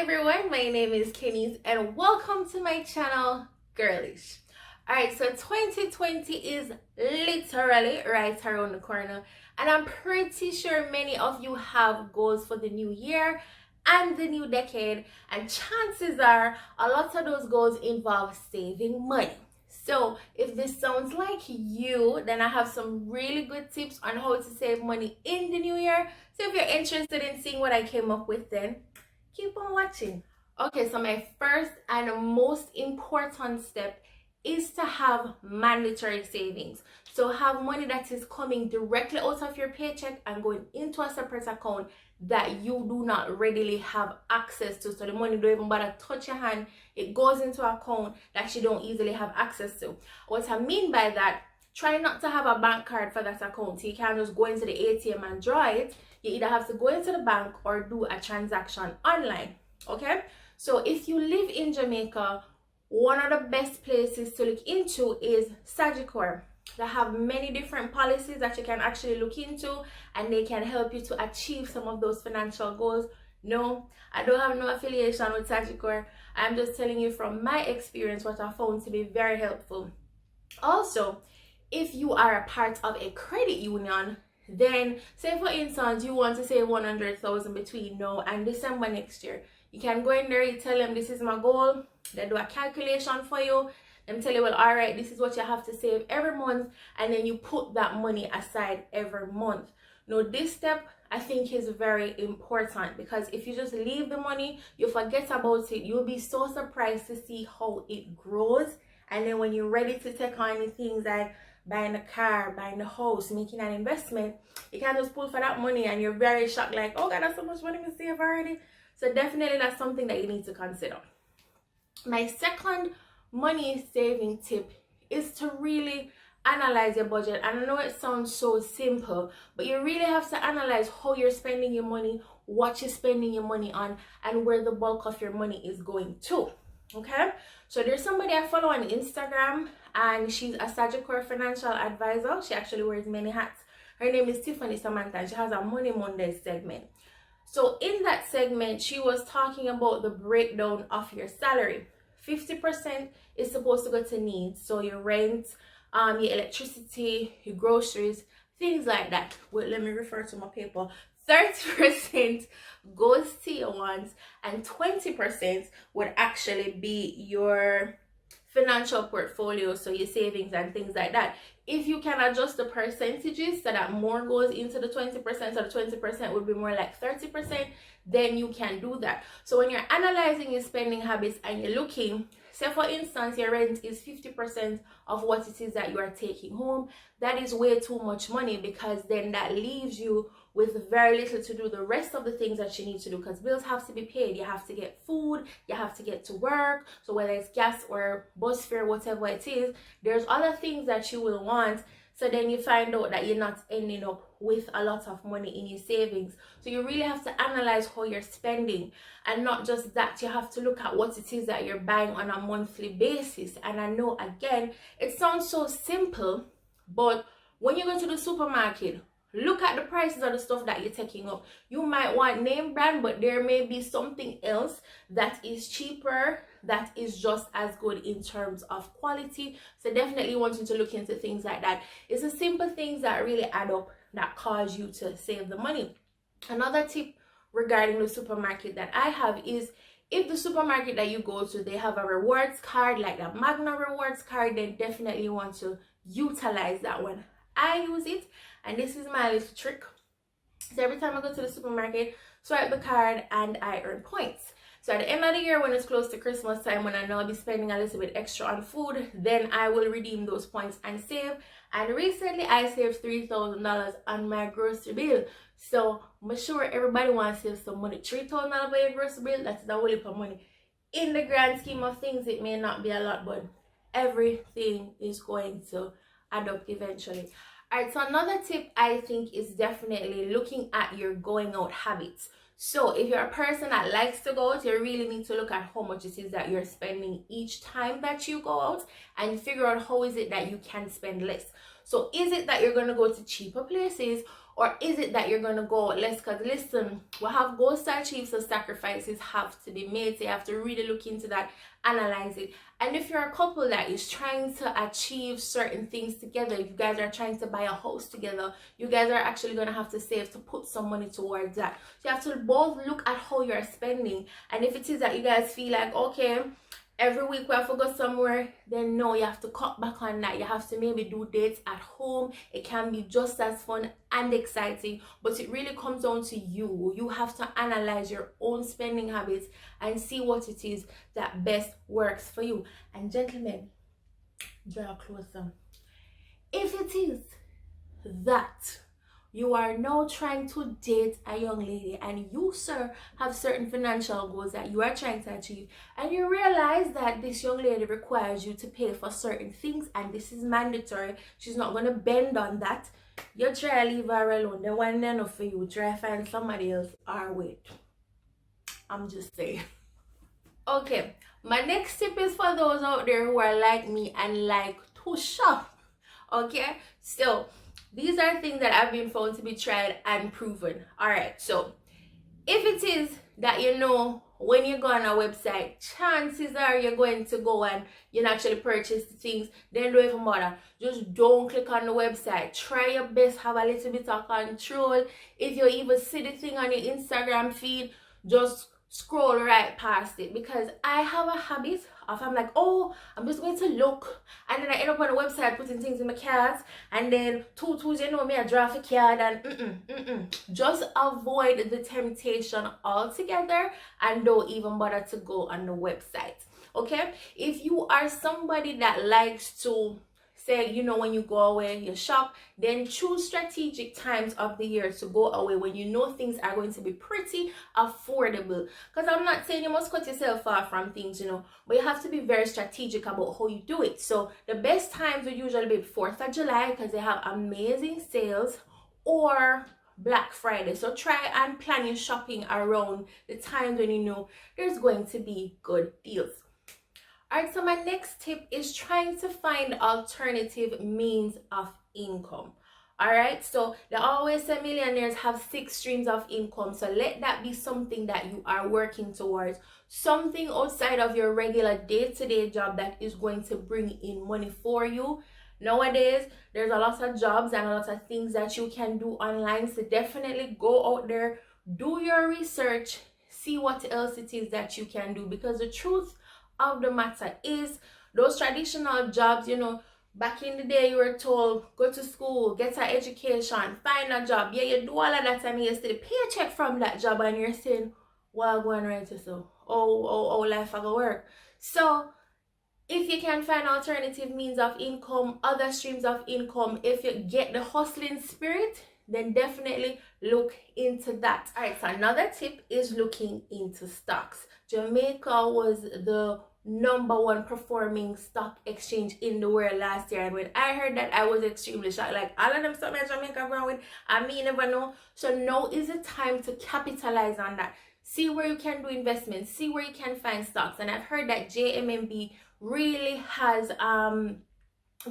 everyone, my name is Kenny and welcome to my channel, Girlish. Alright, so 2020 is literally right around the corner, and I'm pretty sure many of you have goals for the new year and the new decade, and chances are a lot of those goals involve saving money. So if this sounds like you, then I have some really good tips on how to save money in the new year. So if you're interested in seeing what I came up with, then keep on watching. Okay, so my first and most important step is to have mandatory savings. So have money that is coming directly out of your paycheck and going into a separate account that you do not readily have access to. So the money don't even bother touch your hand. It goes into an account that you don't easily have access to. What I mean by that, try not to have a bank card for that account. So you can't just go into the ATM and draw it. You either have to go into the bank or do a transaction online. Okay, so if you live in Jamaica, one of the best places to look into is Sagicor. They have many different policies that you can actually look into, and they can help you to achieve some of those financial goals. No, I don't have no affiliation with Sagicor. I'm just telling you from my experience what I found to be very helpful. Also, if you are a part of a credit union, then say for instance you want to save 100,000 between now and December next year, you can go in there, you tell them this is my goal, they do a calculation for you, them tell you, well, all right, this is what you have to save every month, and then you put that money aside every month. Now this step I think is very important, because if you just leave the money, you forget about it, you'll be so surprised to see how it grows. And then when you're ready to take on the things like buying a car, buying a house, making an investment, you can just pull for that money and you're very shocked, like, oh God, that's so much money to save already. So definitely that's something that you need to consider. My second money saving tip is to really analyze your budget. And I know it sounds so simple, but you really have to analyze how you're spending your money, what you're spending your money on, and where the bulk of your money is going to. Okay, so there's somebody I follow on Instagram, and she's a Sagicor financial advisor. She actually wears many hats. Her name is Tiffany Samantha, and she has a Money Mondays segment. So in that segment, she was talking about the breakdown of your salary. 50% is supposed to go to needs, so your rent, your electricity, your groceries, things like that. Wait, let me refer to my paper. 30% goes to your wants, and 20% would actually be your financial portfolio, so your savings and things like that. If you can adjust the percentages so that more goes into the 20%, so the 20% would be more like 30%, then you can do that. So when you're analyzing your spending habits and you're looking, say for instance your rent is 50% of what it is that you are taking home, that is way too much money, because then that leaves you with very little to do the rest of the things that you need to do, because bills have to be paid. You have to get food, you have to get to work, so whether it's gas or bus fare, whatever it is, there's other things that you will want. So then you find out that you're not ending up with a lot of money in your savings. So you really have to analyze how you're spending, and not just that, you have to look at what it is that you're buying on a monthly basis. And I know, again, it sounds so simple, but when you go to the supermarket, look at the prices of the stuff that you're taking up. You might want name brand, but there may be something else that is cheaper, that is just as good in terms of quality. So definitely wanting to look into things like that. It's the simple things that really add up that cause you to save the money. Another tip regarding the supermarket that I have is, if the supermarket that you go to, they have a rewards card like the Magna rewards card, then definitely want to utilize that one. I use it, and this is my little trick. So every time I go to the supermarket, swipe the card and I earn points. So at the end of the year, when it's close to Christmas time, when I know I'll be spending a little bit extra on food, then I will redeem those points and save. And recently I saved $3,000 on my grocery bill. So I'm sure everybody wants to save some money. $3,000 for your grocery bill, that's a whole heap of money. In the grand scheme of things, it may not be a lot, but everything is going to add up eventually. Alright, so another tip I think is definitely looking at your going out habits. So if you're a person that likes to go out, you really need to look at how much it is that you're spending each time that you go out, and figure out how is it that you can spend less. So is it that you're going to go to cheaper places, Or is it that you're going to go less? Because listen, we have goals to achieve, so sacrifices have to be made. So you have to really look into that, analyze it. And if you're a couple that is trying to achieve certain things together, you guys are trying to buy a house together, you guys are actually going to have to save to put some money towards that. So you have to both look at how you're spending. And if it is that you guys feel like, okay, every week we have to go somewhere, then no, you have to cut back on that. You have to maybe do dates at home. It can be just as fun and exciting, but it really comes down to you. You have to analyze your own spending habits and see what it is that best works for you. And gentlemen, draw closer. If it is that you are now trying to date a young lady and you, sir, have certain financial goals that you are trying to achieve, and you realize that this young lady requires you to pay for certain things and this is mandatory, she's not going to bend on that, you try to leave her alone. The one enough for you, try to find somebody else or wait. I'm just saying. Okay, my next tip is for those out there who are like me and like to shop. Okay, so these are things that have been found to be tried and proven. All right, so if it is that you know when you go on a website, chances are you're going to go and you actually purchase the things, then don't even bother. Just don't click on the website. Try your best, have a little bit of control. If you even see the thing on your Instagram feed, just scroll right past it, because I have a habit of, I'm like, oh, I'm just going to look, and then I end up on a website putting things in my cart, and then two you know me, I draw a card, and just avoid the temptation altogether and don't even bother to go on the website. Okay, if you are somebody that likes to say, you know, when you go away, you shop, then choose strategic times of the year to go away when you know things are going to be pretty affordable. Because I'm not saying you must cut yourself off from things, you know, but you have to be very strategic about how you do it. So the best times will usually be 4th of July because they have amazing sales, or Black Friday. So try and plan your shopping around the times when you know there's going to be good deals. Alright, so my next tip is trying to find alternative means of income. Alright, so they always say millionaires have 6 streams of income. So let that be something that you are working towards. Something outside of your regular day-to-day job that is going to bring in money for you. Nowadays, there's a lot of jobs and a lot of things that you can do online. So definitely go out there, do your research, see what else it is that you can do. Because the truth of the matter is, those traditional jobs, you know, back in the day you were told go to school, get an education, find a job. Yeah, you do all of that, and you still paycheck from that job, and you're saying, well, going right to so life I go work. So if you can find alternative means of income, other streams of income, if you get the hustling spirit, then definitely look into that. All right, so another tip is looking into stocks. Jamaica was the #1 performing stock exchange in the world last year, and when I heard that, I was extremely shocked. Like, all of them stuff in Jamaica going with, I mean, never know. So now is the time to capitalize on that. See where you can do investments, see where you can find stocks. And I've heard that JMMB really has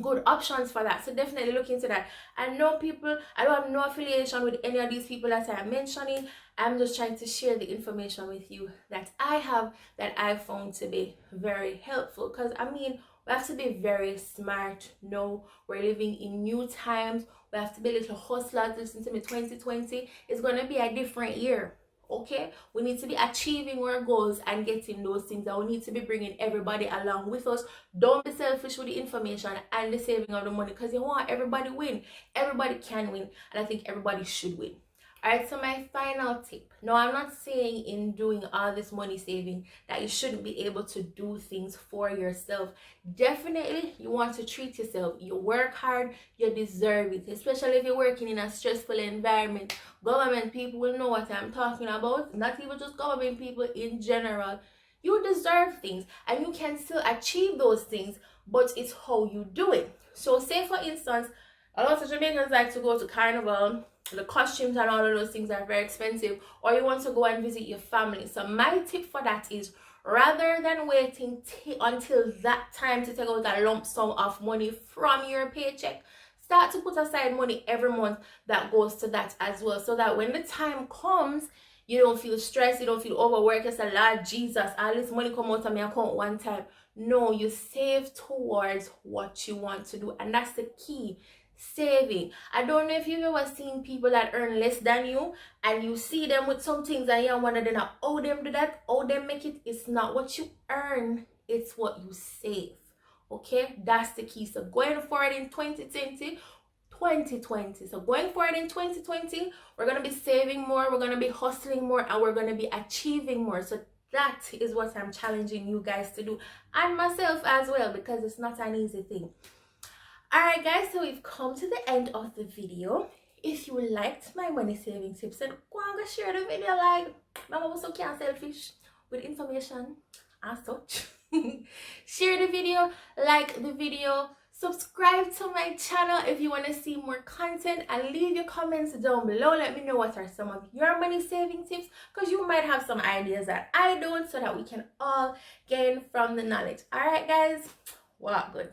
good options for that, so definitely look into that. I know people, I don't have no affiliation with any of these people that I'm mentioning. I'm just trying to share the information with you that I have, that I found to be very helpful. Because I mean, we have to be very smart. No, we're living in new times. We have to be little hustlers. Listen to me, 2020 is going to be a different year. Okay, we need to be achieving our goals and getting those things, and we need to be bringing everybody along with us. Don't be selfish with the information and the saving of the money, because you want everybody win. Everybody can win, and I think everybody should win. All right, so my final tip. No, I'm not saying in doing all this money saving that you shouldn't be able to do things for yourself. Definitely, you want to treat yourself. You work hard, you deserve it, especially if you're working in a stressful environment. Government people will know what I'm talking about. Not even just government people, in general. You deserve things, and you can still achieve those things, but it's how you do it. So say, for instance, a lot of Jamaicans like to go to Carnival. The costumes and all of those things are very expensive, or you want to go and visit your family. So my tip for that is, rather than waiting until that time to take out a lump sum of money from your paycheck, start to put aside money every month that goes to that as well, so that when the time comes, you don't feel stressed, you don't feel overworked. It's a Lord Jesus, all this money come out of my account one time. No, you save towards what you want to do, and that's the key. Saving. I don't know if you've ever seen people that earn less than you, and you see them with some things and you wonder then how them do that, how them make it. It's not what you earn, it's what you save. Okay, that's the key. So going forward in 2020, so going forward in 2020, we're going to be saving more, we're going to be hustling more, and we're going to be achieving more. So that is what I'm challenging you guys to do, and myself as well, because it's not an easy thing. Alright guys, so we've come to the end of the video. If you liked my money saving tips, then go and share the video. Like, mama was so can't selfish with information and such. Share the video, like the video, subscribe to my channel if you want to see more content, and leave your comments down below. Let me know what are some of your money saving tips, because you might have some ideas that I don't, so that we can all gain from the knowledge. Alright guys, wow, good.